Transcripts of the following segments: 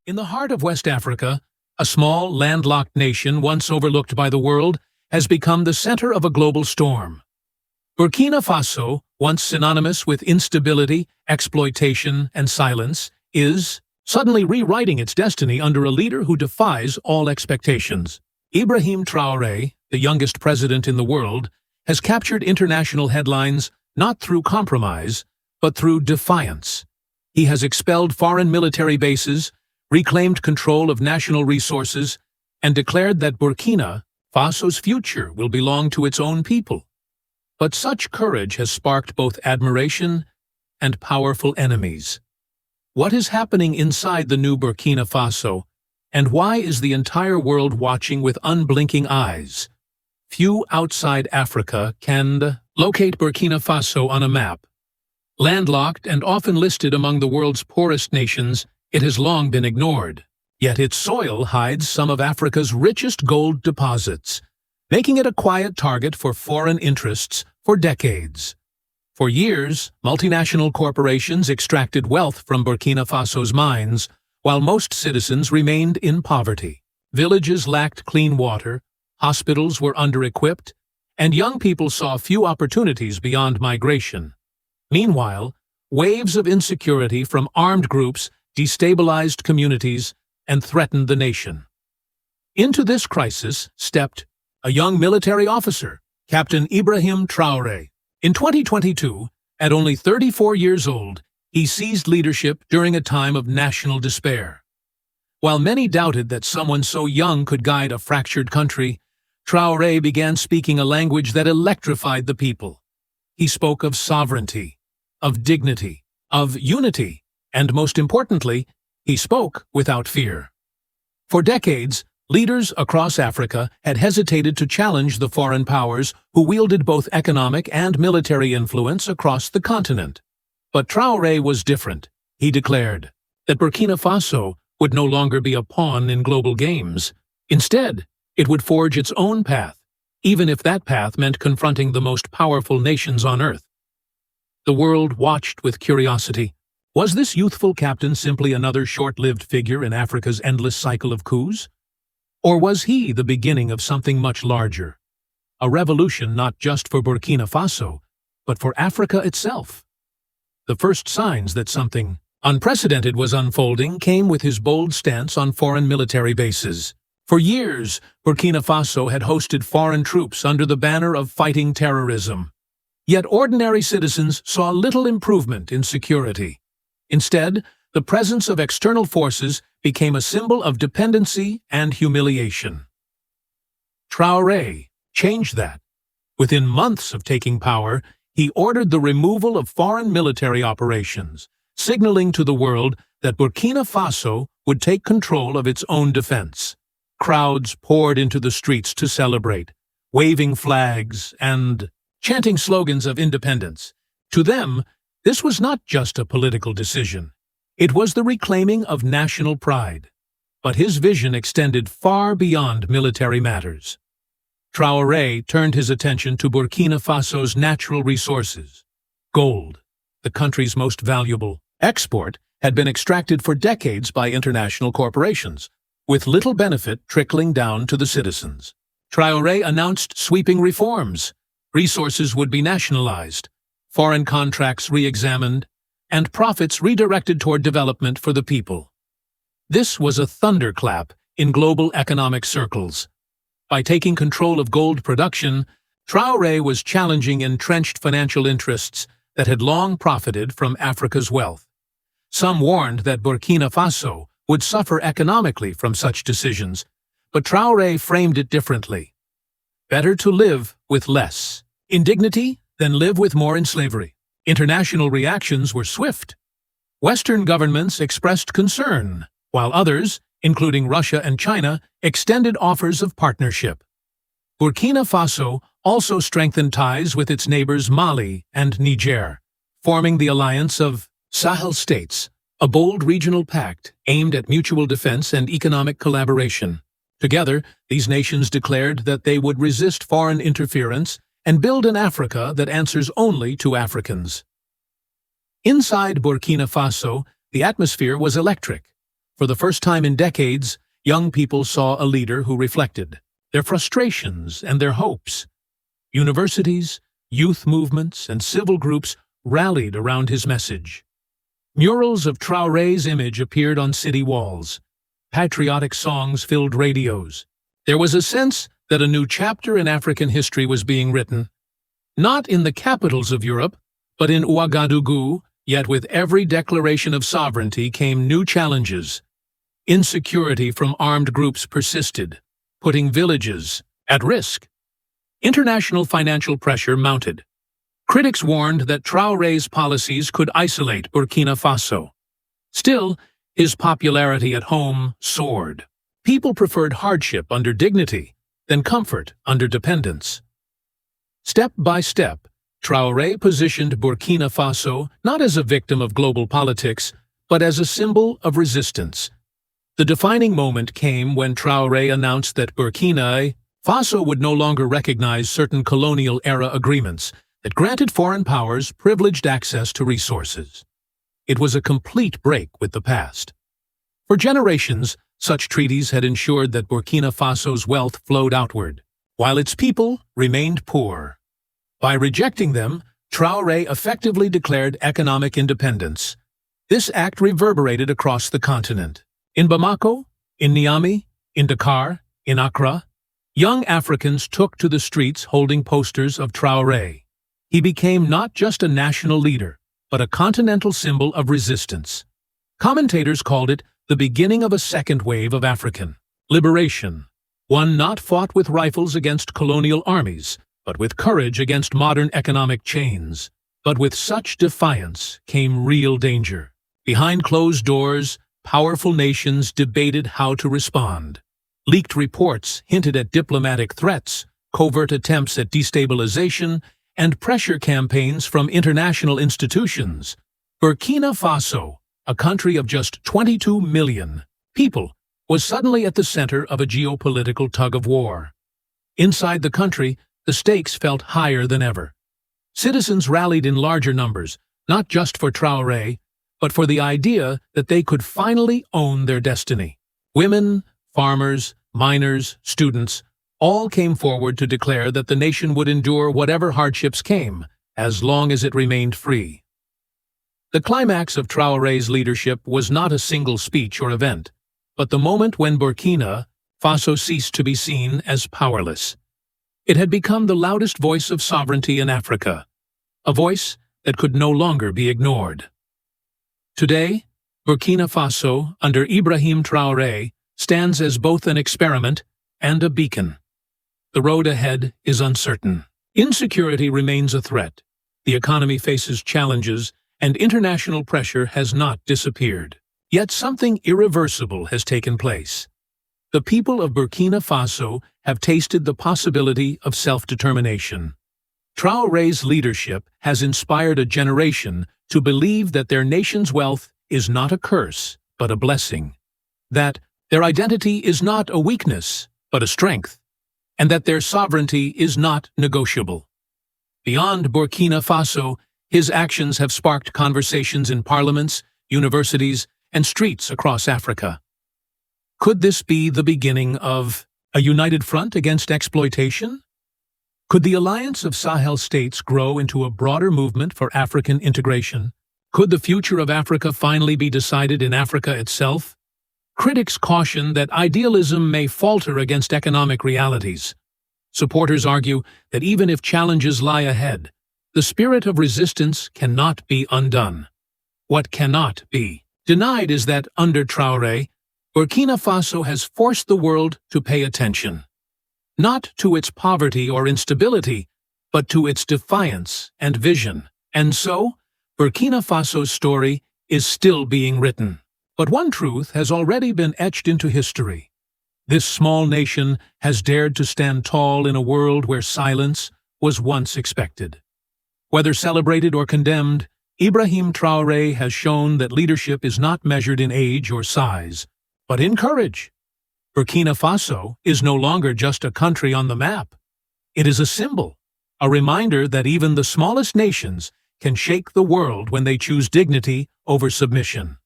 In the heart of West Africa, a small, landlocked nation once overlooked by the world has become the center of a global storm. Burkina Faso, once synonymous with instability, exploitation, and silence, is suddenly rewriting its destiny under a leader who defies all expectations. Ibrahim Traoré, the youngest president in the world, has captured international headlines not through compromise, but through defiance. He has expelled foreign military bases, reclaimed control of national resources, and declared that Burkina Faso's future will belong to its own people. But such courage has sparked both admiration and powerful enemies. What is happening inside the new Burkina Faso, and why is the entire world watching with unblinking eyes? Few outside Africa can locate Burkina Faso on a map. Landlocked and often listed among the world's poorest nations, it has long been ignored. Yet its soil hides some of Africa's richest gold deposits, making it a quiet target for foreign interests for decades. For years, multinational corporations extracted wealth from Burkina Faso's mines, while most citizens remained in poverty. Villages lacked clean water, hospitals were under-equipped, and young people saw few opportunities beyond migration. Meanwhile, waves of insecurity from armed groups destabilized communities and threatened the nation. Into this crisis stepped a young military officer, Captain Ibrahim Traoré. In 2022, at only 34 years old, he seized leadership during a time of national despair. While many doubted that someone so young could guide a fractured country, Traoré began speaking a language that electrified the people. He spoke of sovereignty, of dignity, of unity, and most importantly, he spoke without fear. For decades, leaders across Africa had hesitated to challenge the foreign powers who wielded both economic and military influence across the continent. But Traoré was different. He declared that Burkina Faso would no longer be a pawn in global games. Instead, it would forge its own path, even if that path meant confronting the most powerful nations on earth. The world watched with curiosity. Was this youthful captain simply another short-lived figure in Africa's endless cycle of coups? Or was he the beginning of something much larger? A revolution not just for Burkina Faso, but for Africa itself. The first signs that something unprecedented was unfolding came with his bold stance on foreign military bases. For years, Burkina Faso had hosted foreign troops under the banner of fighting terrorism. Yet ordinary citizens saw little improvement in security. Instead, the presence of external forces became a symbol of dependency and humiliation. Traoré changed that. Within months of taking power, he ordered the removal of foreign military operations, signaling to the world that Burkina Faso would take control of its own defense. Crowds poured into the streets to celebrate, waving flags and chanting slogans of independence. To them, this was not just a political decision. It was the reclaiming of national pride. But his vision extended far beyond military matters. Traoré turned his attention to Burkina Faso's natural resources. Gold, the country's most valuable export, had been extracted for decades by international corporations, with little benefit trickling down to the citizens. Traoré announced sweeping reforms. Resources would be nationalized, foreign contracts re-examined, and profits redirected toward development for the people. This was a thunderclap in global economic circles. By taking control of gold production, Traoré was challenging entrenched financial interests that had long profited from Africa's wealth. Some warned that Burkina Faso would suffer economically from such decisions, but Traoré framed it differently. Better to live with less indignity than live with more in slavery. International reactions were swift. Western governments expressed concern, while others, including Russia and China, extended offers of partnership. Burkina Faso also strengthened ties with its neighbors Mali and Niger, forming the alliance of Sahel states, a bold regional pact aimed at mutual defense and economic collaboration. Together, these nations declared that they would resist foreign interference and build an Africa that answers only to Africans. Inside Burkina Faso, the atmosphere was electric. For the first time in decades, young people saw a leader who reflected their frustrations and their hopes. Universities, youth movements, and civil groups rallied around his message. Murals of Traoré's image appeared on city walls. Patriotic songs filled radios. There was a sense that a new chapter in African history was being written. Not in the capitals of Europe, but in Ouagadougou, yet with every declaration of sovereignty came new challenges. Insecurity from armed groups persisted, putting villages at risk. International financial pressure mounted. Critics warned that Traoré's policies could isolate Burkina Faso. Still, his popularity at home soared. People preferred hardship under dignity than comfort under dependence. Step by step, Traoré positioned Burkina Faso not as a victim of global politics, but as a symbol of resistance. The defining moment came when Traoré announced that Burkina Faso would no longer recognize certain colonial-era agreements that granted foreign powers privileged access to resources. It was a complete break with the past. For generations, such treaties had ensured that Burkina Faso's wealth flowed outward, while its people remained poor. By rejecting them, Traoré effectively declared economic independence. This act reverberated across the continent. In Bamako, in Niamey, in Dakar, in Accra, young Africans took to the streets holding posters of Traoré. He became not just a national leader, but a continental symbol of resistance. Commentators called it the beginning of a second wave of African liberation, one not fought with rifles against colonial armies, but with courage against modern economic chains. But with such defiance came real danger. Behind closed doors, powerful nations debated how to respond. Leaked reports hinted at diplomatic threats, covert attempts at destabilization, and pressure campaigns from international institutions. Burkina Faso, a country of just 22 million people, was suddenly at the center of a geopolitical tug-of-war. Inside the country, the stakes felt higher than ever. Citizens rallied in larger numbers, not just for Traoré, but for the idea that they could finally own their destiny. Women, farmers, miners, students, all came forward to declare that the nation would endure whatever hardships came, as long as it remained free. The climax of Traoré's leadership was not a single speech or event, but the moment when Burkina Faso ceased to be seen as powerless. It had become the loudest voice of sovereignty in Africa, a voice that could no longer be ignored. Today, Burkina Faso, under Ibrahim Traoré, stands as both an experiment and a beacon. The road ahead is uncertain. Insecurity remains a threat. The economy faces challenges, and international pressure has not disappeared. Yet something irreversible has taken place. The people of Burkina Faso have tasted the possibility of self-determination. Traoré's leadership has inspired a generation to believe that their nation's wealth is not a curse, but a blessing. That their identity is not a weakness, but a strength. And that their sovereignty is not negotiable. Beyond Burkina Faso, his actions have sparked conversations in parliaments, universities, and streets across Africa. Could this be the beginning of a united front against exploitation? Could the alliance of Sahel states grow into a broader movement for African integration? Could the future of Africa finally be decided in Africa itself? Critics caution that idealism may falter against economic realities. Supporters argue that even if challenges lie ahead, the spirit of resistance cannot be undone. What cannot be denied is that, under Traoré, Burkina Faso has forced the world to pay attention. Not to its poverty or instability, but to its defiance and vision. And so, Burkina Faso's story is still being written. But one truth has already been etched into history. This small nation has dared to stand tall in a world where silence was once expected. Whether celebrated or condemned, Ibrahim Traoré has shown that leadership is not measured in age or size, but in courage. Burkina Faso is no longer just a country on the map. It is a symbol, a reminder that even the smallest nations can shake the world when they choose dignity over submission.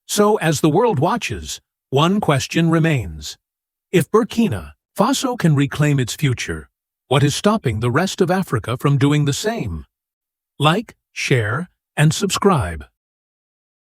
So, as the world watches, one question remains. If Burkina Faso can reclaim its future, what is stopping the rest of Africa from doing the same? Like, share, and subscribe.